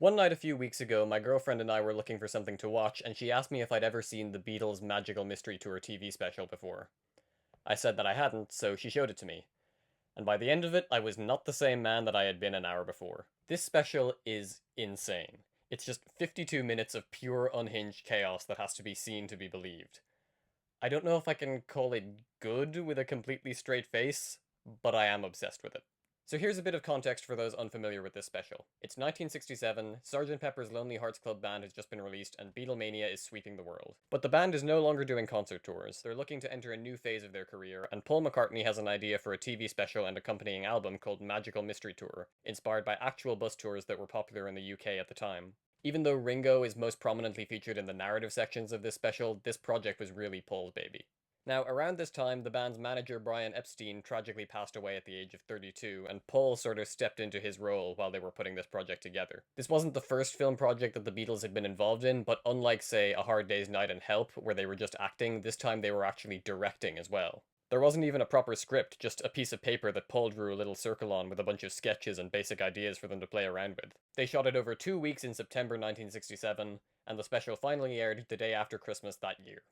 One night a few weeks ago, my girlfriend and I were looking for something to watch, and she asked me if I'd ever seen the Beatles' Magical Mystery Tour TV special before. I said that I hadn't, so she showed it to me. And by the end of it, I was not the same man that I had been an hour before. This special is insane. It's just 52 minutes of pure unhinged chaos that has to be seen to be believed. I don't know if I can call it good with a completely straight face, but I am obsessed with it. So here's a bit of context for those unfamiliar with this special. It's 1967, Sgt. Pepper's Lonely Hearts Club Band has just been released, and Beatlemania is sweeping the world. But the band is no longer doing concert tours. They're looking to enter a new phase of their career, and Paul McCartney has an idea for a TV special and accompanying album called Magical Mystery Tour, inspired by actual bus tours that were popular in the UK at the time. Even though Ringo is most prominently featured in the narrative sections of this special, this project was really Paul's baby. Now, around this time, the band's manager Brian Epstein tragically passed away at the age of 32, and Paul sort of stepped into his role while they were putting this project together. This wasn't the first film project that the Beatles had been involved in, but unlike, say, A Hard Day's Night and Help, where they were just acting, this time they were actually directing as well. There wasn't even a proper script, just a piece of paper that Paul drew a little circle on with a bunch of sketches and basic ideas for them to play around with. They shot it over 2 weeks in September 1967, and the special finally aired the day after Christmas that year.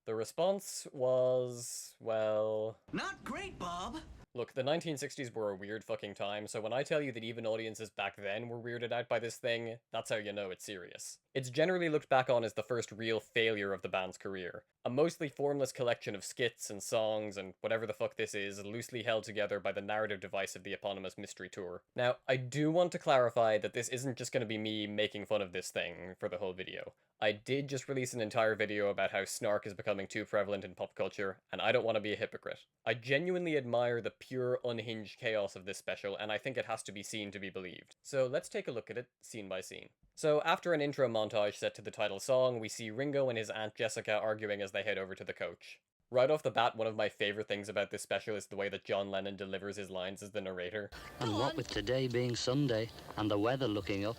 The response was, well... Not great, Bob! Look, the 1960s were a weird fucking time, so when I tell you that even audiences back then were weirded out by this thing, that's how you know it's serious. It's generally looked back on as the first real failure of the band's career. A mostly formless collection of skits and songs and whatever the fuck this is, loosely held together by the narrative device of the eponymous mystery tour. Now, I do want to clarify that this isn't just going to be me making fun of this thing for the whole video. I did just release an entire video about how snark is becoming too prevalent in pop culture, and I don't want to be a hypocrite. I genuinely admire the pure, unhinged chaos of this special, and I think it has to be seen to be believed. So let's take a look at it, scene by scene. So after an intro montage set to the title song, we see Ringo and his Aunt Jessica arguing as they head over to the coach. Right off the bat, one of my favorite things about this special is the way that John Lennon delivers his lines as the narrator. And what with today being Sunday and the weather looking up,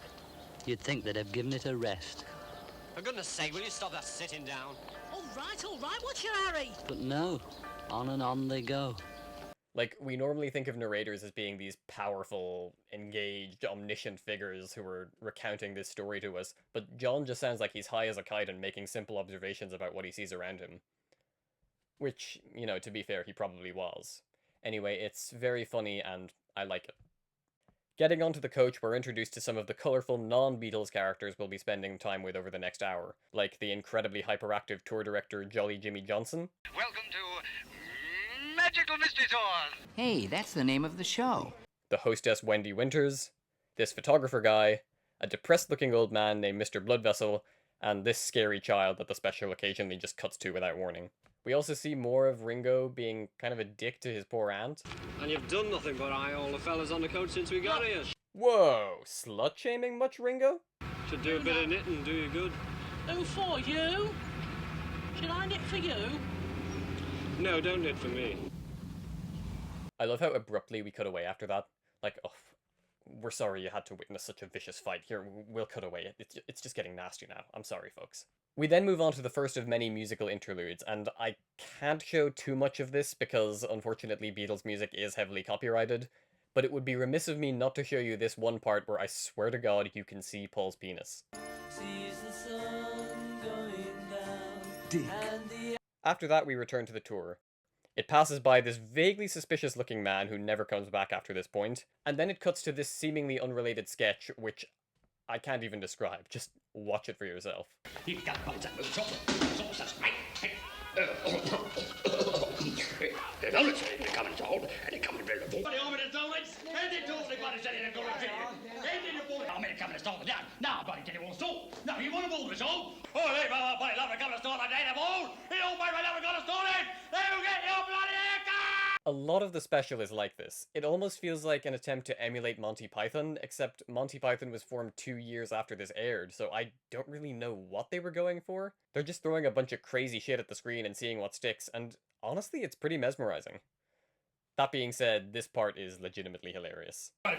you'd think they'd have given it a rest. For goodness sake, will you stop that sitting down? All right, what's your hurry? But no, on and on they go. Like, we normally think of narrators as being these powerful, engaged, omniscient figures who are recounting this story to us, but John just sounds like he's high as a kite and making simple observations about what he sees around him. Which, you know, to be fair, he probably was. Anyway, it's very funny and I like it. Getting onto the coach, we're introduced to some of the colourful non-Beatles characters we'll be spending time with over the next hour, like the incredibly hyperactive tour director Jolly Jimmy Johnson. Welcome to Magical Mystery Tours! Hey, that's the name of the show. The hostess Wendy Winters, this photographer guy, a depressed-looking old man named Mr. Bloodvessel, and this scary child that the special occasionally just cuts to without warning. We also see more of Ringo being kind of a dick to his poor aunt. And you've done nothing but eye all the fellas on the coach since we got here. Whoa, slut-shaming much, Ringo? Should do a bit of knitting, do you good. Who for, you? Should I knit for you? No, don't knit for me. I love how abruptly we cut away after that. Like, oh, we're sorry you had to witness such a vicious fight. Here, we'll cut away. It's just getting nasty now. I'm sorry, folks. We then move on to the first of many musical interludes, and I can't show too much of this because, unfortunately, Beatles music is heavily copyrighted, but it would be remiss of me not to show you this one part where I swear to God you can see Paul's penis. Dick. After that, we return to the tour. It passes by this vaguely suspicious-looking man who never comes back after this point, and then it cuts to this seemingly unrelated sketch, which I can't even describe. Just watch it for yourself. A lot of the special is like this. It almost feels like an attempt to emulate Monty Python, except Monty Python was formed 2 years after this aired, so I don't really know what they were going for. They're just throwing a bunch of crazy shit at the screen and seeing what sticks, and honestly, it's pretty mesmerizing. That being said, this part is legitimately hilarious. You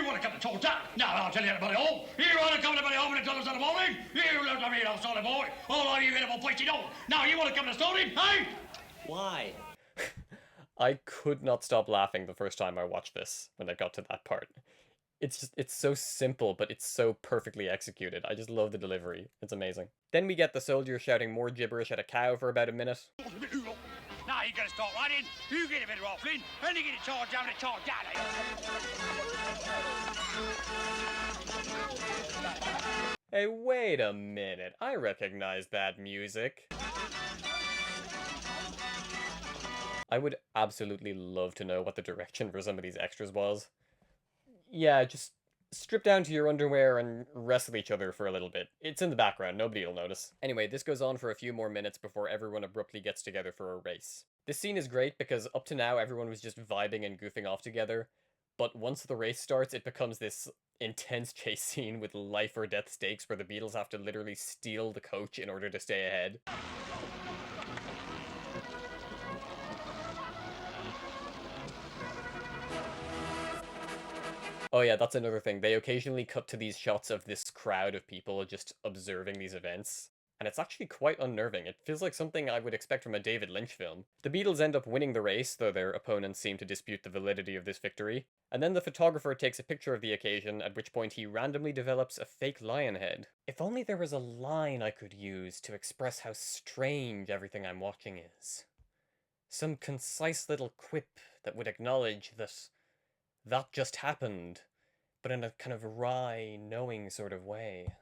want to come to talk down? Now I'll tell you everybody home. You want to come to everybody home and tell us in the morning? You love to me, old solid boy. All of you little boys, you know. Now you want to come to Stony? Hey! Why? I could not stop laughing the first time I watched this, when I got to that part. It's so simple, but it's so perfectly executed. I just love the delivery. It's amazing. Then we get the soldier shouting more gibberish at a cow for about a minute. Now you gotta start running, you get a bit of ruffling, and you get a charge down and a charge down. Hey, wait a minute. I recognize that music. I would absolutely love to know what the direction for some of these extras was. Yeah, just strip down to your underwear and wrestle each other for a little bit. It's in the background, nobody will notice. Anyway, this goes on for a few more minutes before everyone abruptly gets together for a race. This scene is great because up to now everyone was just vibing and goofing off together, but once the race starts it becomes this intense chase scene with life or death stakes where the Beatles have to literally steal the coach in order to stay ahead. Oh yeah, that's another thing. They occasionally cut to these shots of this crowd of people just observing these events. And it's actually quite unnerving. It feels like something I would expect from a David Lynch film. The Beatles end up winning the race, though their opponents seem to dispute the validity of this victory. And then the photographer takes a picture of the occasion, at which point he randomly develops a fake lion head. If only there was a line I could use to express how strange everything I'm watching is. Some concise little quip that would acknowledge that just happened, but in a kind of wry, knowing sort of way.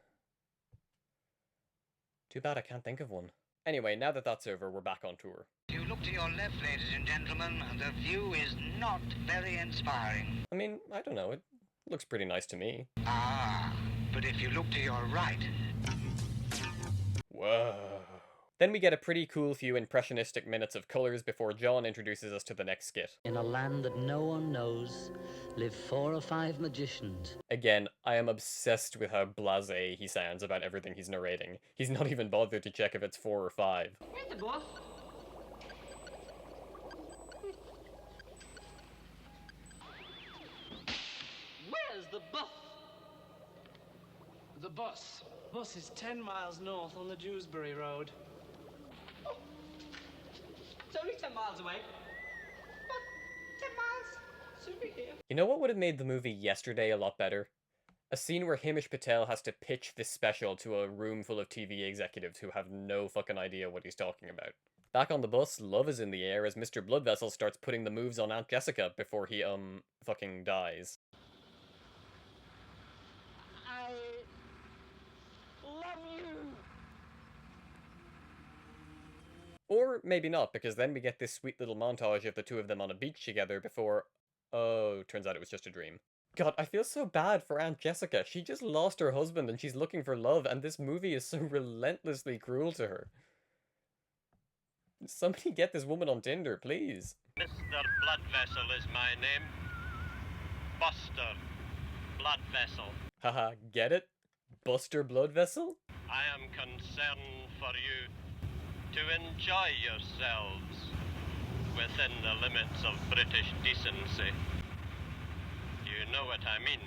Too bad I can't think of one. Anyway, now that that's over, we're back on tour. If you look to your left, ladies and gentlemen, the view is not very inspiring. I mean, I don't know, it looks pretty nice to me. Ah, but if you look to your right... Whoa. Then we get a pretty cool few impressionistic minutes of colours before John introduces us to the next skit. In a land that no one knows, live 4 or 5 magicians. Again, I am obsessed with how blasé he sounds about everything he's narrating. He's not even bothered to check if it's 4 or 5. Where's the boss? Where's the bus? The bus. Bus is 10 miles north on the Dewsbury Road. It's only 10 miles away. But 10 miles. Should be here. You know what would have made the movie Yesterday a lot better? A scene where Hamish Patel has to pitch this special to a room full of TV executives who have no fucking idea what he's talking about. Back on the bus, love is in the air as Mr. Bloodvessel starts putting the moves on Aunt Jessica before he, fucking dies. I love you. Or maybe not, because then we get this sweet little montage of the two of them on a beach together before... Oh, turns out it was just a dream. God, I feel so bad for Aunt Jessica. She just lost her husband and she's looking for love, and this movie is so relentlessly cruel to her. Somebody get this woman on Tinder, please. Mr. Bloodvessel is my name. Buster Bloodvessel. Haha, get it? Buster Bloodvessel? I am concerned for you to enjoy yourselves within the limits of British decency. You know what I mean,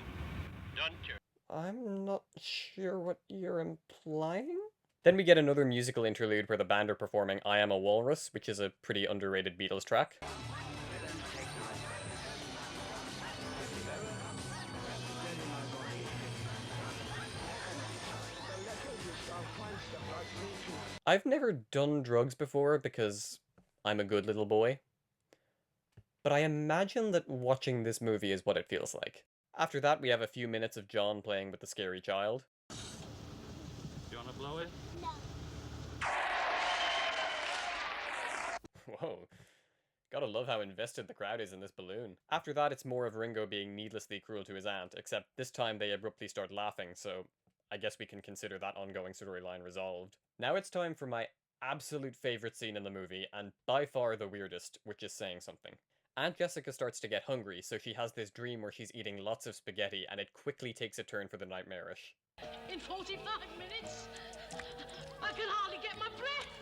don't you? I'm not sure what you're implying? Then we get another musical interlude where the band are performing I Am A Walrus, which is a pretty underrated Beatles track. I've never done drugs before because I'm a good little boy. But I imagine that watching this movie is what it feels like. After that, we have a few minutes of John playing with the scary child. Do you want to blow it? Whoa. Gotta love how invested the crowd is in this balloon. After that, it's more of Ringo being needlessly cruel to his aunt, except this time they abruptly start laughing, so I guess we can consider that ongoing storyline resolved. Now it's time for my absolute favourite scene in the movie, and by far the weirdest, which is saying something. Aunt Jessica starts to get hungry, so she has this dream where she's eating lots of spaghetti, and it quickly takes a turn for the nightmarish. In 45 minutes, I can hardly get my breath.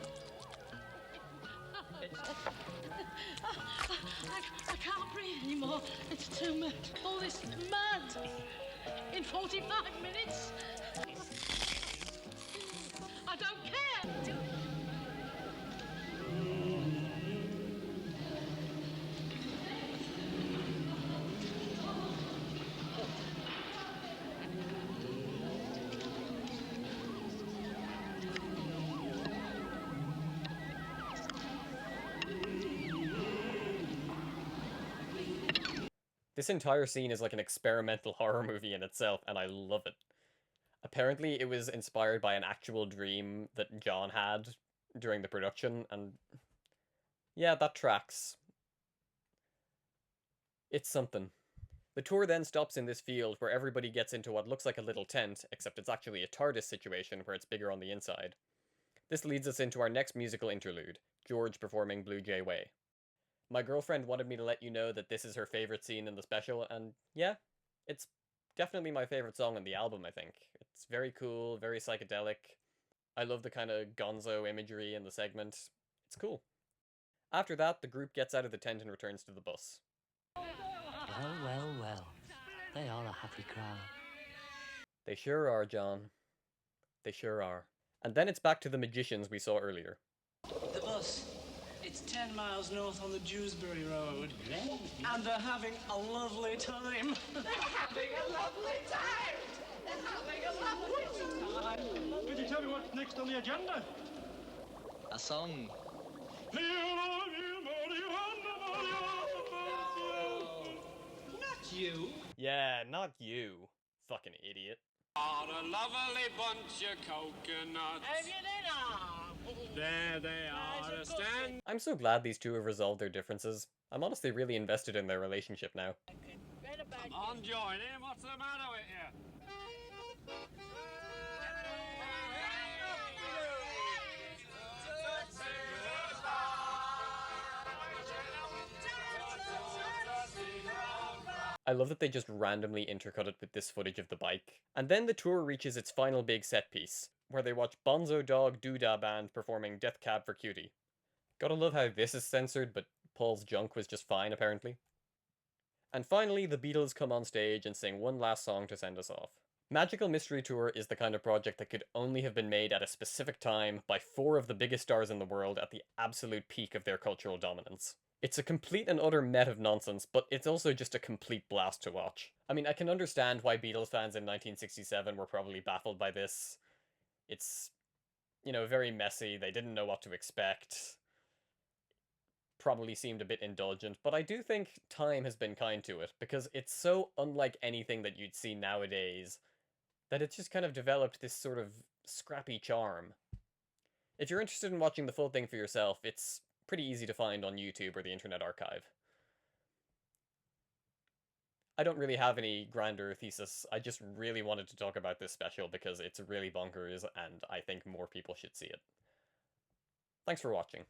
I can't breathe anymore. It's too much. All this mud. In 45 minutes. I don't care. This entire scene is like an experimental horror movie in itself, and I love it. Apparently, it was inspired by an actual dream that John had during the production, and yeah, that tracks. It's something. The tour then stops in this field where everybody gets into what looks like a little tent, except it's actually a TARDIS situation where it's bigger on the inside. This leads us into our next musical interlude, George performing Blue Jay Way. My girlfriend wanted me to let you know that this is her favorite scene in the special, and yeah, it's definitely my favorite song on the album, I think. It's very cool, very psychedelic. I love the kind of gonzo imagery in the segment. It's cool. After that, the group gets out of the tent and returns to the bus. Well, well, well. They are a happy crowd. They sure are, John. They sure are. And then it's back to the magicians we saw earlier. The bus. It's 10 miles north on the Dewsbury Road. And they're having a lovely time. They're having a lovely time. They're having a lovely time. Could you tell me what's next on the agenda? A song. Not you. Yeah, not you. Fucking idiot. Are a lovely bunch of coconuts. Have you dinner? There they are, stand. I'm so glad these two have resolved their differences. I'm honestly really invested in their relationship now. Come on, join in. What's the matter with you? I love that they just randomly intercut it with this footage of the bike. And then the tour reaches its final big set piece, where they watch Bonzo Dog Doodah Band performing Death Cab for Cutie. Gotta love how this is censored, but Paul's junk was just fine, apparently. And finally, the Beatles come on stage and sing one last song to send us off. Magical Mystery Tour is the kind of project that could only have been made at a specific time by 4 of the biggest stars in the world at the absolute peak of their cultural dominance. It's a complete and utter met of nonsense, but it's also just a complete blast to watch. I mean, I can understand why Beatles fans in 1967 were probably baffled by this. It's, you know, very messy, they didn't know what to expect. Probably seemed a bit indulgent, but I do think time has been kind to it, because it's so unlike anything that you'd see nowadays, that it's just kind of developed this sort of scrappy charm. If you're interested in watching the full thing for yourself, it's pretty easy to find on YouTube or the Internet Archive. I don't really have any grander thesis, I just really wanted to talk about this special because it's really bonkers and I think more people should see it. Thanks for watching.